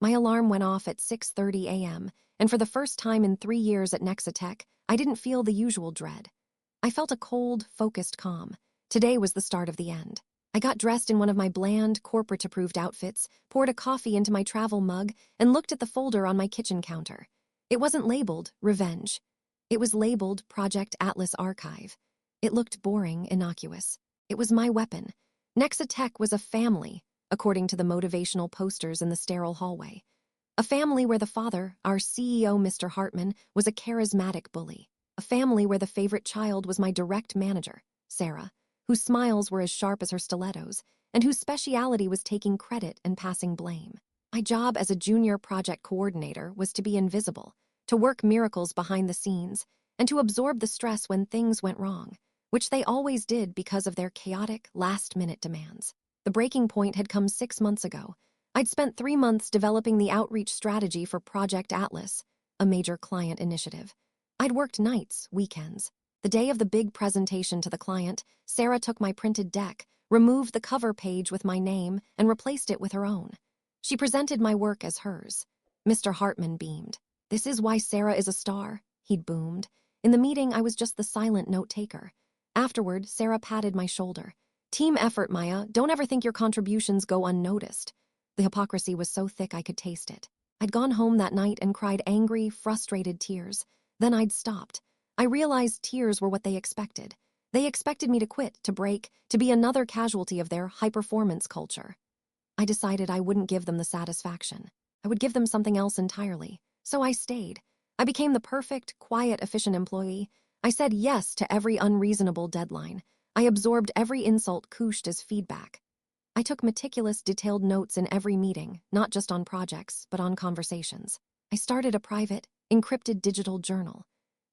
My alarm went off at 6:30 a.m., and for the first time in 3 years at Nexatech, I didn't feel the usual dread. I felt a cold, focused calm. Today was the start of the end. I got dressed in one of my bland, corporate-approved outfits, poured a coffee into my travel mug, and looked at the folder on my kitchen counter. It wasn't labeled Revenge. It was labeled Project Atlas Archive. It looked boring, innocuous. It was my weapon. Nexatech was a family, according to the motivational posters in the sterile hallway. A family where the father, our CEO, Mr. Hartman, was a charismatic bully. A family where the favorite child was my direct manager, Sarah, whose smiles were as sharp as her stilettos, and whose speciality was taking credit and passing blame. My job as a junior project coordinator was to be invisible, to work miracles behind the scenes, and to absorb the stress when things went wrong, which they always did because of their chaotic, last-minute demands. The breaking point had come 6 months ago. I'd spent 3 months developing the outreach strategy for Project Atlas, a major client initiative. I'd worked nights, weekends. The day of the big presentation to the client, Sarah took my printed deck, removed the cover page with my name, and replaced it with her own. She presented my work as hers. Mr. Hartman beamed. "This is why Sarah is a star," he'd boomed. In the meeting, I was just the silent note-taker. Afterward, Sarah patted my shoulder. "Team effort, Maya. Don't ever think your contributions go unnoticed." The hypocrisy was so thick I could taste it. I'd gone home that night and cried angry, frustrated tears. Then I'd stopped. I realized tears were what they expected. They expected me to quit, to break, to be another casualty of their high-performance culture. I decided I wouldn't give them the satisfaction. I would give them something else entirely. So I stayed. I became the perfect, quiet, efficient employee. I said yes to every unreasonable deadline. I absorbed every insult couched as feedback. I took meticulous, detailed notes in every meeting, not just on projects, but on conversations. I started a private, encrypted digital journal.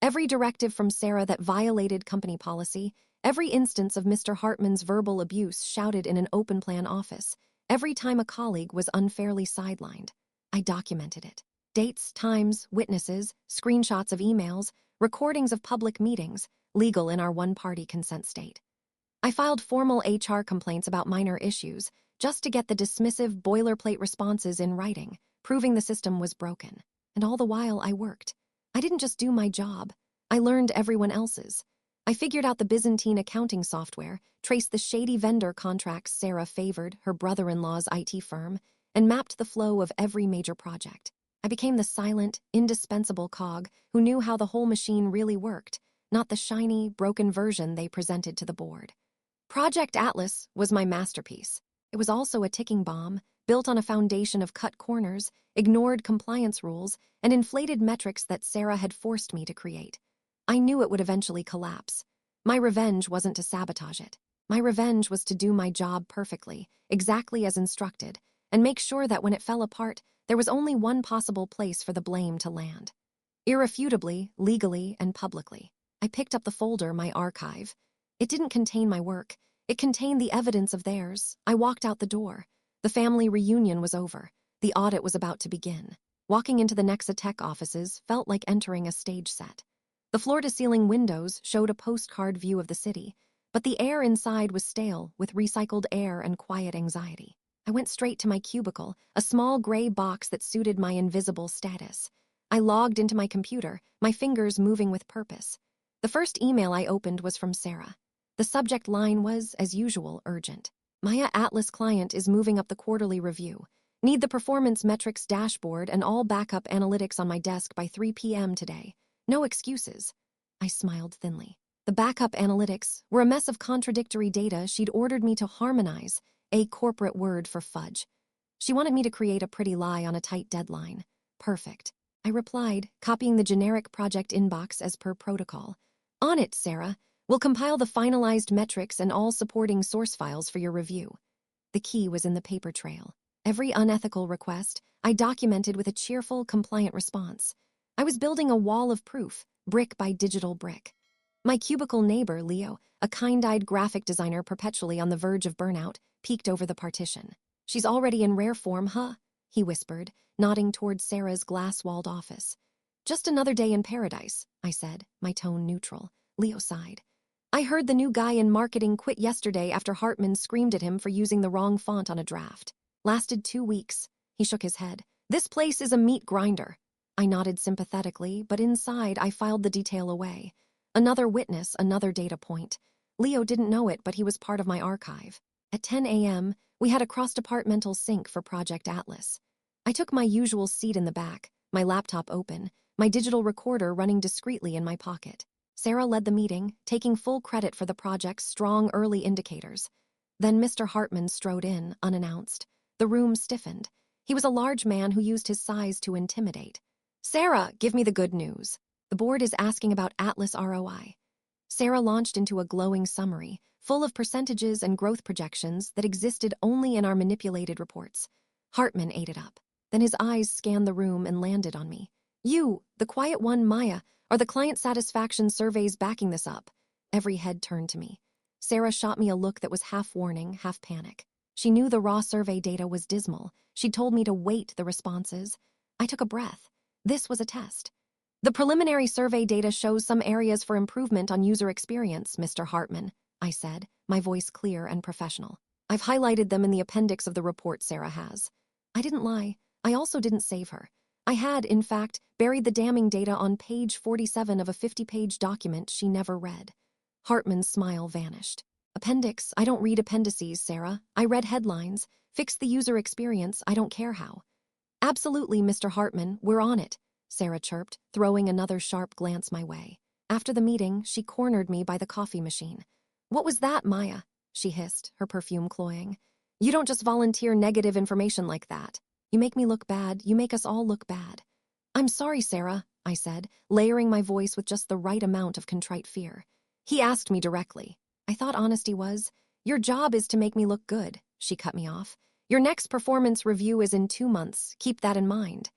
Every directive from Sarah that violated company policy, every instance of Mr. Hartman's verbal abuse shouted in an open-plan office, every time a colleague was unfairly sidelined. I documented it. Dates, times, witnesses, screenshots of emails, recordings of public meetings, legal in our one-party consent state. I filed formal HR complaints about minor issues, just to get the dismissive boilerplate responses in writing, proving the system was broken. And all the while I worked. I didn't just do my job. I learned everyone else's. I figured out the Byzantine accounting software, traced the shady vendor contracts Sarah favored, her brother-in-law's IT firm, and mapped the flow of every major project. I became the silent, indispensable cog who knew how the whole machine really worked, not the shiny, broken version they presented to the board. Project Atlas was my masterpiece. It was also a ticking bomb, built on a foundation of cut corners, ignored compliance rules, and inflated metrics that Sarah had forced me to create. I knew it would eventually collapse. My revenge wasn't to sabotage it. My revenge was to do my job perfectly, exactly as instructed, and make sure that when it fell apart, there was only one possible place for the blame to land. Irrefutably, legally, and publicly. I picked up the folder, my archive. It didn't contain my work. It contained the evidence of theirs. I walked out the door. The family reunion was over. The audit was about to begin. Walking into the Nexatech offices felt like entering a stage set. The floor-to-ceiling windows showed a postcard view of the city, but the air inside was stale with recycled air and quiet anxiety. I went straight to my cubicle, a small gray box that suited my invisible status. I logged into my computer, my fingers moving with purpose. The first email I opened was from Sarah. The subject line was, as usual, urgent. Maya Atlas client is moving up the quarterly review. Need the performance metrics dashboard and all backup analytics on my desk by 3 p.m. today. No excuses. I smiled thinly. The backup analytics were a mess of contradictory data she'd ordered me to harmonize, a corporate word for fudge. She wanted me to create a pretty lie on a tight deadline. Perfect. I replied, copying the generic project inbox as per protocol. On it, Sarah. We'll compile the finalized metrics and all supporting source files for your review. The key was in the paper trail. Every unethical request, I documented with a cheerful, compliant response. I was building a wall of proof, brick by digital brick. My cubicle neighbor, Leo, a kind-eyed graphic designer perpetually on the verge of burnout, peeked over the partition. She's already in rare form, huh? He whispered, nodding toward Sarah's glass-walled office. Just another day in paradise, I said, my tone neutral. Leo sighed. I heard the new guy in marketing quit yesterday after Hartman screamed at him for using the wrong font on a draft. Lasted 2 weeks. He shook his head. This place is a meat grinder. I nodded sympathetically, but inside I filed the detail away. Another witness, another data point. Leo didn't know it, but he was part of my archive. At 10 a.m., we had a cross-departmental sync for Project Atlas. I took my usual seat in the back, my laptop open, my digital recorder running discreetly in my pocket. Sarah led the meeting, taking full credit for the project's strong early indicators. Then Mr. Hartman strode in, unannounced. The room stiffened. He was a large man who used his size to intimidate. "Sarah, give me the good news. The board is asking about Atlas ROI." Sarah launched into a glowing summary, full of percentages and growth projections that existed only in our manipulated reports. Hartman ate it up. Then his eyes scanned the room and landed on me. "You, the quiet one, Maya, are the client satisfaction surveys backing this up?" Every head turned to me. Sarah shot me a look that was half warning, half panic. She knew the raw survey data was dismal. She told me to wait the responses. I took a breath. This was a test. "The preliminary survey data shows some areas for improvement on user experience, Mr. Hartman," I said, my voice clear and professional. "I've highlighted them in the appendix of the report Sarah has." I didn't lie. I also didn't save her. I had, in fact, buried the damning data on page 47 of a 50-page document she never read. Hartman's smile vanished. "Appendix, I don't read appendices, Sarah. I read headlines. Fix the user experience, I don't care how." "Absolutely, Mr. Hartman, we're on it," Sarah chirped, throwing another sharp glance my way. After the meeting, she cornered me by the coffee machine. "What was that, Maya?" she hissed, her perfume cloying. "You don't just volunteer negative information like that. You make me look bad, you make us all look bad." "I'm sorry, Sarah," I said, layering my voice with just the right amount of contrite fear. "He asked me directly. I thought honesty was, your job is to make me look good," she cut me off. "Your next performance review is in 2 months, keep that in mind."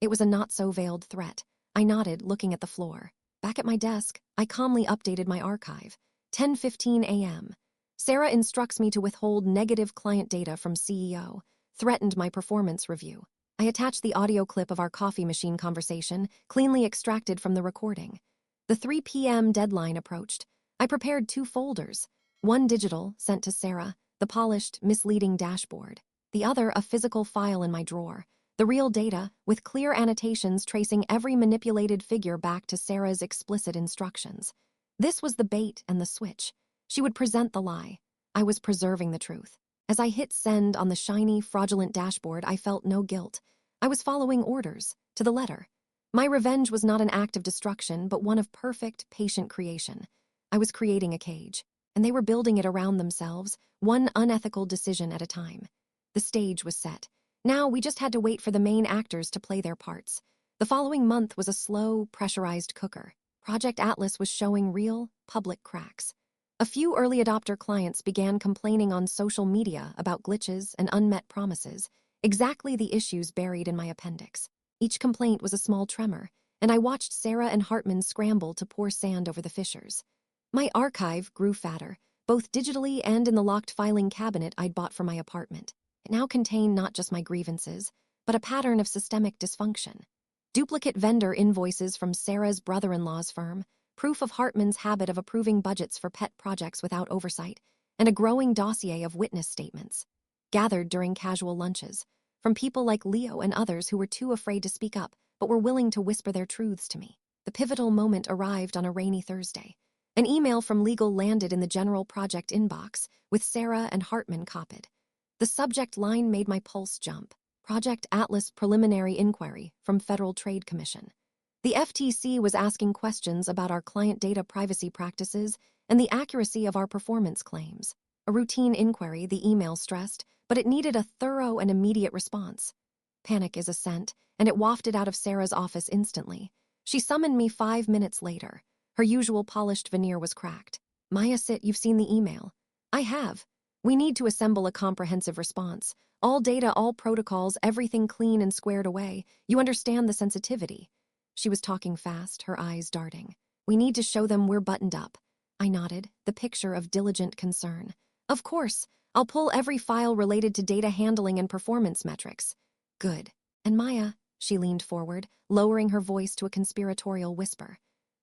It was a not-so-veiled threat. I nodded, looking at the floor. Back at my desk, I calmly updated my archive. 10:15 a.m. Sarah instructs me to withhold negative client data from CEO. Threatened my performance review. I attached the audio clip of our coffee machine conversation, cleanly extracted from the recording. The 3 p.m. deadline approached. I prepared 2 folders. One digital, sent to Sarah, the polished, misleading dashboard. The other, a physical file in my drawer. The real data, with clear annotations tracing every manipulated figure back to Sarah's explicit instructions. This was the bait and the switch. She would present the lie. I was preserving the truth. As I hit send on the shiny, fraudulent dashboard, I felt no guilt. I was following orders, to the letter. My revenge was not an act of destruction, but one of perfect, patient creation. I was creating a cage, and they were building it around themselves, one unethical decision at a time. The stage was set. Now we just had to wait for the main actors to play their parts. The following month was a slow, pressurized cooker. Project Atlas was showing real, public cracks. A few early adopter clients began complaining on social media about glitches and unmet promises, exactly the issues buried in my appendix. Each complaint was a small tremor, and I watched Sarah and Hartman scramble to pour sand over the fissures. My archive grew fatter, both digitally and in the locked filing cabinet I'd bought for my apartment. It now contained not just my grievances, but a pattern of systemic dysfunction. Duplicate vendor invoices from Sarah's brother-in-law's firm, proof of Hartman's habit of approving budgets for pet projects without oversight, and a growing dossier of witness statements, gathered during casual lunches, from people like Leo and others who were too afraid to speak up, but were willing to whisper their truths to me. The pivotal moment arrived on a rainy Thursday. An email from legal landed in the general project inbox, with Sarah and Hartman copied. The subject line made my pulse jump. Project Atlas Preliminary Inquiry from Federal Trade Commission. The FTC was asking questions about our client data privacy practices and the accuracy of our performance claims. A routine inquiry, the email stressed, but it needed a thorough and immediate response. Panic is a scent, and it wafted out of Sarah's office instantly. She summoned me 5 minutes later. Her usual polished veneer was cracked. "Maya, sit, you've seen the email." "I have. We need to assemble a comprehensive response. All data, all protocols, everything clean and squared away. You understand the sensitivity." She was talking fast, her eyes darting. "We need to show them we're buttoned up." I nodded, the picture of diligent concern. "Of course. I'll pull every file related to data handling and performance metrics." "Good. And Maya," she leaned forward, lowering her voice to a conspiratorial whisper.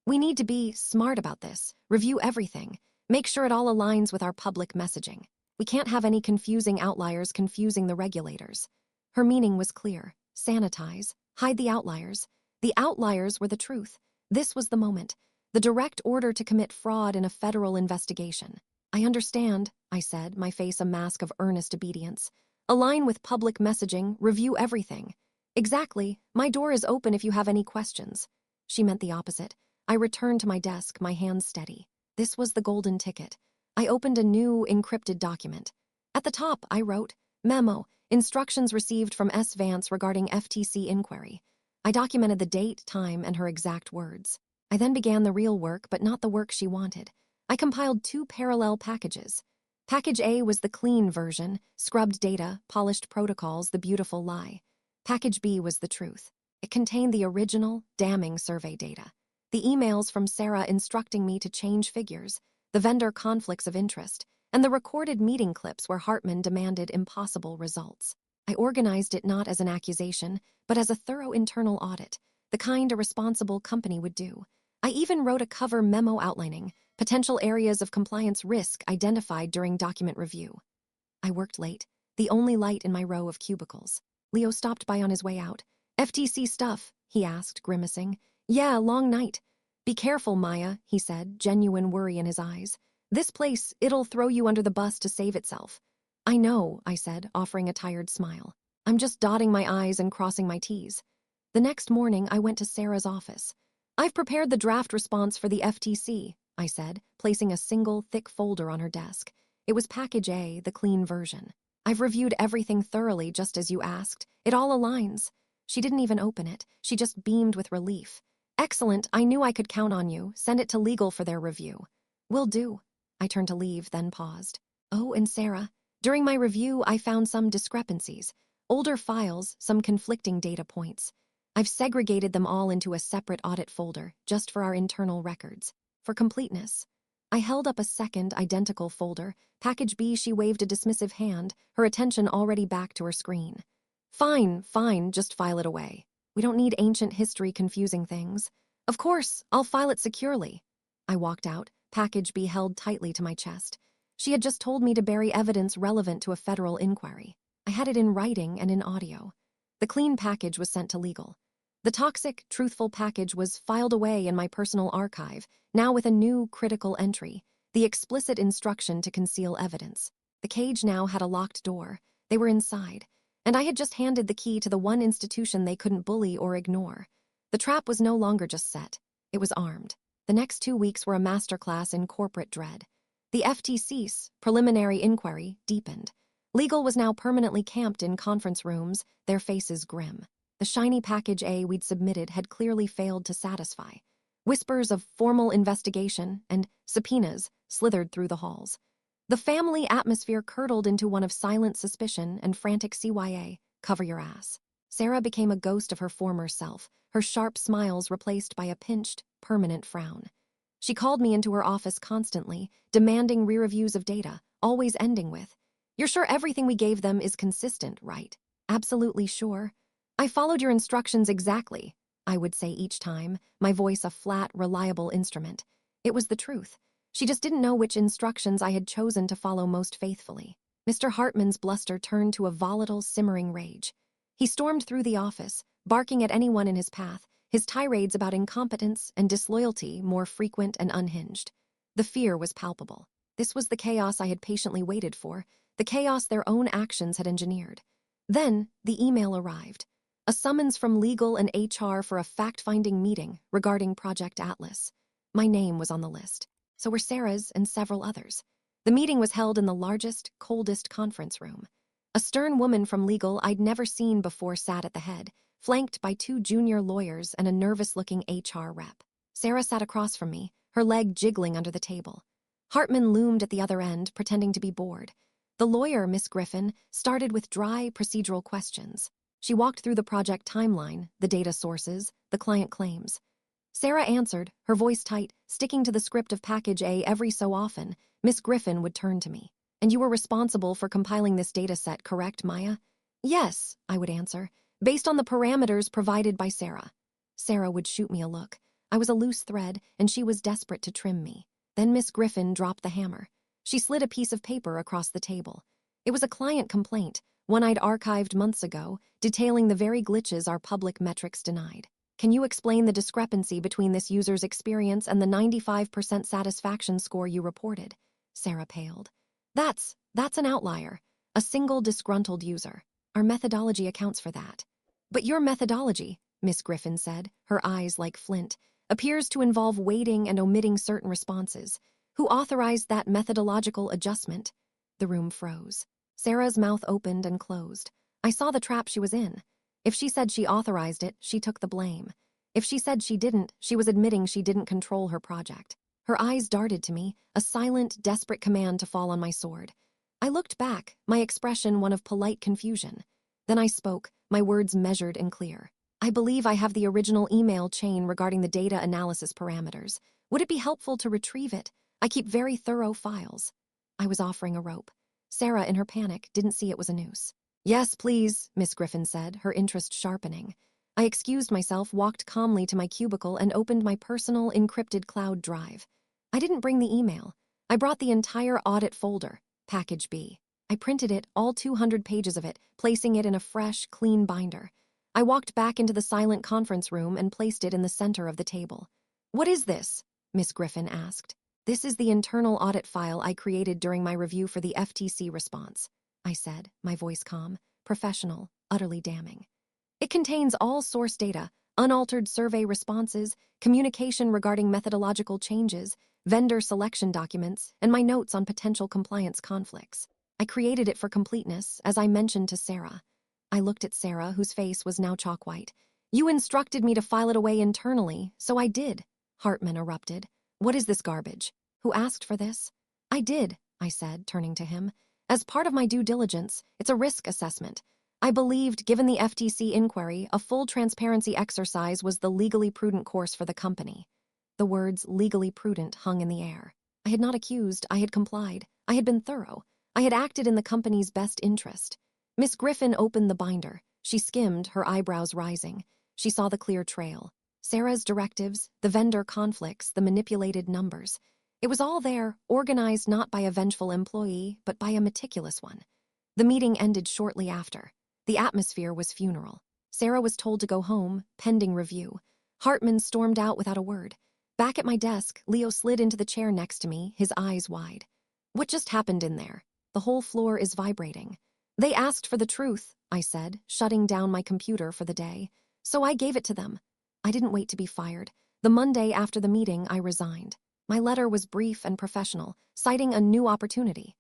"We need to be smart about this, review everything, make sure it all aligns with our public messaging. We can't have any confusing outliers confusing the regulators." Her meaning was clear. sanitize, hide the outliers. The outliers were the truth. This was the moment. The direct order to commit fraud in a federal investigation. I understand, I said, my face a mask of earnest obedience. Align with public messaging, review everything. Exactly. My door is open if you have any questions. She meant the opposite. I returned to my desk, my hands steady. This was the golden ticket. I opened a new, encrypted document. At the top, I wrote, Memo, instructions received from S. Vance regarding FTC inquiry. I documented the date, time, and her exact words. I then began the real work, but not the work she wanted. I compiled 2 parallel packages. Package A was the clean version, scrubbed data, polished protocols, the beautiful lie. Package B was the truth. It contained the original, damning survey data. The emails from Sarah instructing me to change figures, the vendor conflicts of interest, and the recorded meeting clips where Hartman demanded impossible results. I organized it not as an accusation, but as a thorough internal audit, the kind a responsible company would do. I even wrote a cover memo outlining potential areas of compliance risk identified during document review. I worked late, the only light in my row of cubicles. Leo stopped by on his way out. FTC stuff, he asked, grimacing. Yeah, long night. Be careful, Maya, he said, genuine worry in his eyes. This place, it'll throw you under the bus to save itself. I know, I said, offering a tired smile. I'm just dotting my I's and crossing my T's. The next morning, I went to Sarah's office. I've prepared the draft response for the FTC, I said, placing a single, thick folder on her desk. It was Package A, the clean version. I've reviewed everything thoroughly, just as you asked. It all aligns. She didn't even open it. She just beamed with relief. Excellent, I knew I could count on you. Send it to legal for their review. Will do. I turned to leave, then paused. Oh, and Sarah, during my review, I found some discrepancies. Older files, some conflicting data points. I've segregated them all into a separate audit folder, just for our internal records. For completeness. I held up a second, identical folder. Package B, she waved a dismissive hand, her attention already back to her screen. Fine, just file it away. We don't need ancient history confusing things. Of course, I'll file it securely. I walked out, Package B held tightly to my chest. She had just told me to bury evidence relevant to a federal inquiry. I had it in writing and in audio. The clean package was sent to legal. The toxic, truthful package was filed away in my personal archive, now with a new, critical entry, the explicit instruction to conceal evidence. The cage now had a locked door. They were inside, and I had just handed the key to the one institution they couldn't bully or ignore. The trap was no longer just set. It was armed. The next 2 weeks were a masterclass in corporate dread. The FTC's preliminary inquiry deepened. Legal was now permanently camped in conference rooms, their faces grim. The shiny Package A we'd submitted had clearly failed to satisfy. Whispers of formal investigation and subpoenas slithered through the halls. The family atmosphere curdled into one of silent suspicion and frantic CYA, cover your ass. Sarah became a ghost of her former self, her sharp smiles replaced by a pinched, permanent frown. She called me into her office constantly, demanding re-reviews of data, always ending with, "You're sure everything we gave them is consistent, right?" "Absolutely sure." "I followed your instructions exactly," I would say each time, my voice a flat, reliable instrument. It was the truth. She just didn't know which instructions I had chosen to follow most faithfully. Mr. Hartman's bluster turned to a volatile, simmering rage. He stormed through the office, barking at anyone in his path, his tirades about incompetence and disloyalty more frequent and unhinged. The fear was palpable. This was the chaos I had patiently waited for, the chaos their own actions had engineered. Then, the email arrived. A summons from legal and HR for a fact-finding meeting regarding Project Atlas. My name was on the list. So were Sarah's and several others. The meeting was held in the largest, coldest conference room. A stern woman from legal I'd never seen before sat at the head, flanked by 2 junior lawyers and a nervous-looking HR rep. Sarah sat across from me, her leg jiggling under the table. Hartman loomed at the other end, pretending to be bored. The lawyer, Miss Griffin, started with dry, procedural questions. She walked through the project timeline, the data sources, the client claims. Sarah answered, her voice tight, sticking to the script of Package A every so often. Miss Griffin would turn to me. "And you were responsible for compiling this data set, correct, Maya?" "Yes," I would answer, "based on the parameters provided by Sarah." Sarah would shoot me a look. I was a loose thread, and she was desperate to trim me. Then Miss Griffin dropped the hammer. She slid a piece of paper across the table. It was a client complaint, one I'd archived months ago, detailing the very glitches our public metrics denied. Can you explain the discrepancy between this user's experience and the 95% satisfaction score you reported? Sarah paled. That's an outlier. A single disgruntled user. Our methodology accounts for that. But your methodology, Miss Griffin said, her eyes like flint, appears to involve weighting and omitting certain responses. Who authorized that methodological adjustment? The room froze. Sarah's mouth opened and closed. I saw the trap she was in. If she said she authorized it, she took the blame. If she said she didn't, she was admitting she didn't control her project. Her eyes darted to me, a silent, desperate command to fall on my sword. I looked back, my expression one of polite confusion. Then I spoke, my words measured and clear. I believe I have the original email chain regarding the data analysis parameters. Would it be helpful to retrieve it? I keep very thorough files. I was offering a rope. Sarah, in her panic, didn't see it was a noose. Yes, please, Miss Griffin said, her interest sharpening. I excused myself, walked calmly to my cubicle, and opened my personal encrypted cloud drive. I didn't bring the email. I brought the entire audit folder, Package B. I printed it, all 200 pages of it, placing it in a fresh, clean binder. I walked back into the silent conference room and placed it in the center of the table. What is this? Miss Griffin asked. This is the internal audit file I created during my review for the FTC response, I said, my voice calm, professional, utterly damning. It contains all source data, unaltered survey responses, communication regarding methodological changes, vendor selection documents, and my notes on potential compliance conflicts. I created it for completeness, as I mentioned to Sarah. I looked at Sarah, whose face was now chalk white. You instructed me to file it away internally, so I did, Hartman erupted. What is this garbage? Who asked for this? I did, I said, turning to him. As part of my due diligence, it's a risk assessment. I believed, given the FTC inquiry, a full transparency exercise was the legally prudent course for the company. The words legally prudent hung in the air. I had not accused, I had complied. I had been thorough. I had acted in the company's best interest. Miss Griffin opened the binder. She skimmed, her eyebrows rising. She saw the clear trail. Sarah's directives, the vendor conflicts, the manipulated numbers. It was all there, organized not by a vengeful employee, but by a meticulous one. The meeting ended shortly after. The atmosphere was funeral. Sarah was told to go home, pending review. Hartman stormed out without a word. Back at my desk, Leo slid into the chair next to me, his eyes wide. What just happened in there? The whole floor is vibrating. They asked for the truth, I said, shutting down my computer for the day. So I gave it to them. I didn't wait to be fired. The Monday after the meeting, I resigned. My letter was brief and professional, citing a new opportunity.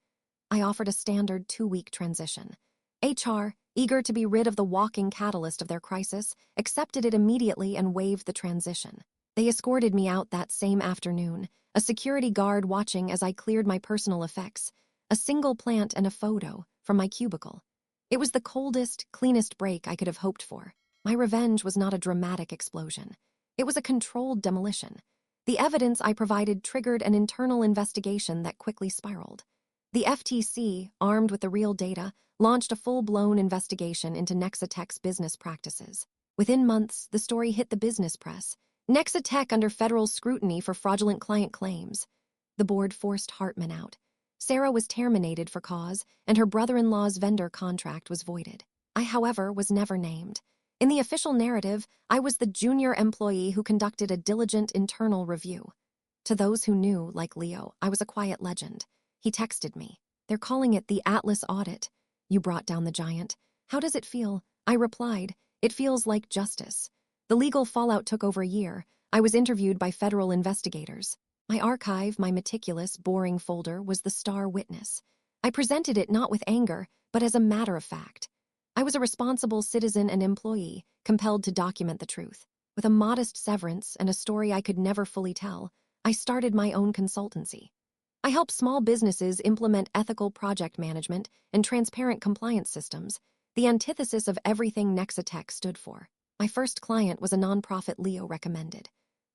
I offered a standard 2-week transition. HR, eager to be rid of the walking catalyst of their crisis, accepted it immediately and waived the transition. They escorted me out that same afternoon, a security guard watching as I cleared my personal effects, a single plant and a photo, from my cubicle. It was the coldest, cleanest break I could have hoped for. My revenge was not a dramatic explosion. It was a controlled demolition. The evidence I provided triggered an internal investigation that quickly spiraled. The FTC, armed with the real data, launched a full-blown investigation into Nexitech's business practices. Within months, the story hit the business press. Nexitech under federal scrutiny for fraudulent client claims. The board forced Hartman out. Sarah was terminated for cause, and her brother-in-law's vendor contract was voided. I, however, was never named. In the official narrative, I was the junior employee who conducted a diligent internal review. To those who knew, like Leo, I was a quiet legend. He texted me. They're calling it the Atlas Audit. You brought down the giant. How does it feel? I replied, it feels like justice. The legal fallout took over a year. I was interviewed by federal investigators. My archive, my meticulous, boring folder, was the star witness. I presented it not with anger, but as a matter of fact. I was a responsible citizen and employee, compelled to document the truth. With a modest severance and a story I could never fully tell, I started my own consultancy. I help small businesses implement ethical project management and transparent compliance systems, the antithesis of everything Nexitech stood for. My first client was a nonprofit Leo recommended.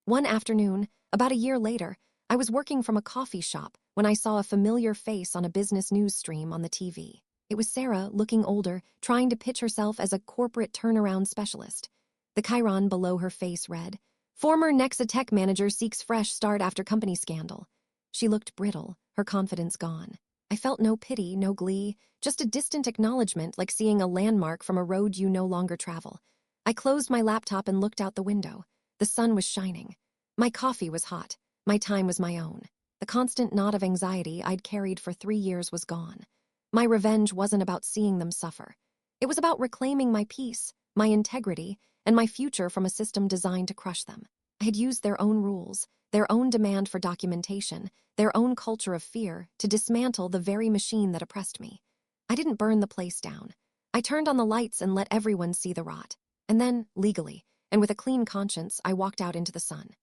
One afternoon, about a year later, I was working from a coffee shop when I saw a familiar face on a business news stream on the TV. It was Sarah, looking older, trying to pitch herself as a corporate turnaround specialist. The chyron below her face read, "Former Nexitech manager seeks fresh start after company scandal." She looked brittle, her confidence gone. I felt no pity, no glee, just a distant acknowledgement like seeing a landmark from a road you no longer travel. I closed my laptop and looked out the window. The sun was shining. My coffee was hot. My time was my own. The constant knot of anxiety I'd carried for 3 years was gone. My revenge wasn't about seeing them suffer. It was about reclaiming my peace, my integrity, and my future from a system designed to crush them. I had used their own rules, their own demand for documentation, their own culture of fear to dismantle the very machine that oppressed me. I didn't burn the place down. I turned on the lights and let everyone see the rot. And then, legally, and with a clean conscience, I walked out into the sun.